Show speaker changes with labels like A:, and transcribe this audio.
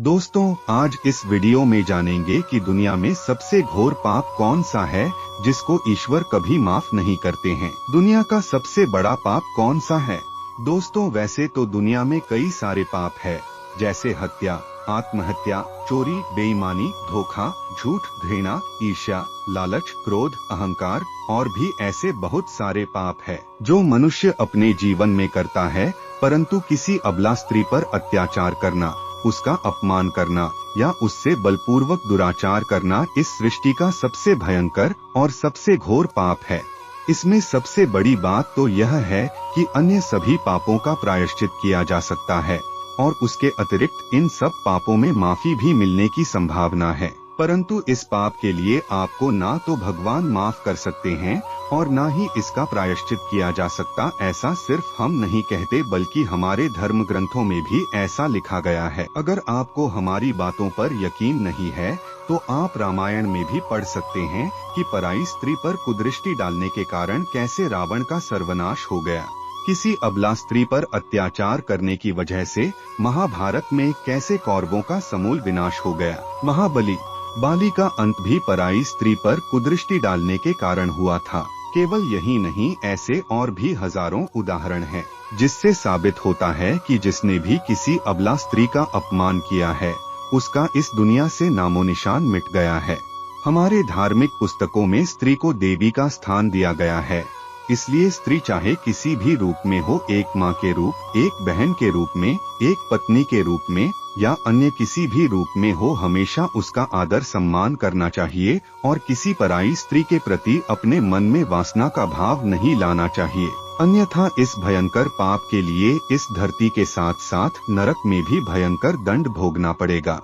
A: दोस्तों, आज इस वीडियो में जानेंगे कि दुनिया में सबसे घोर पाप कौन सा है जिसको ईश्वर कभी माफ नहीं करते हैं। दुनिया का सबसे बड़ा पाप कौन सा है? दोस्तों, वैसे तो दुनिया में कई सारे पाप है, जैसे हत्या, आत्महत्या, चोरी, बेईमानी, धोखा, झूठ, घृणा, ईर्ष्या, लालच, क्रोध, अहंकार और भी ऐसे बहुत सारे पाप है जो मनुष्य अपने जीवन में करता है। परंतु किसी अबला स्त्री पर अत्याचार करना, उसका अपमान करना या उससे बलपूर्वक दुराचार करना इस सृष्टि का सबसे भयंकर और सबसे घोर पाप है। इसमें सबसे बड़ी बात तो यह है कि अन्य सभी पापों का प्रायश्चित किया जा सकता है और उसके अतिरिक्त इन सब पापों में माफी भी मिलने की संभावना है। परंतु इस पाप के लिए आपको ना तो भगवान माफ कर सकते हैं और ना ही इसका प्रायश्चित किया जा सकता। ऐसा सिर्फ हम नहीं कहते, बल्कि हमारे धर्म ग्रंथों में भी ऐसा लिखा गया है। अगर आपको हमारी बातों पर यकीन नहीं है तो आप रामायण में भी पढ़ सकते हैं कि पराई स्त्री पर कुदृष्टि डालने के कारण कैसे रावण का सर्वनाश हो गया। किसी अबला स्त्री पर अत्याचार करने की वजह से महाभारत में कैसे कौरवों का समूल विनाश हो गया। महाबली बाली का अंत भी पराई स्त्री पर कुदृष्टि डालने के कारण हुआ था। केवल यही नहीं, ऐसे और भी हजारों उदाहरण हैं, जिससे साबित होता है कि जिसने भी किसी अबला स्त्री का अपमान किया है उसका इस दुनिया से नामो निशान मिट गया है। हमारे धार्मिक पुस्तकों में स्त्री को देवी का स्थान दिया गया है, इसलिए स्त्री चाहे किसी भी रूप में हो, एक माँ के रूप, एक बहन के रूप में, एक पत्नी के रूप में या अन्य किसी भी रूप में हो, हमेशा उसका आदर सम्मान करना चाहिए और किसी पराई स्त्री के प्रति अपने मन में वासना का भाव नहीं लाना चाहिए। अन्यथा इस भयंकर पाप के लिए इस धरती के साथ साथ नरक में भी भयंकर दंड भोगना पड़ेगा।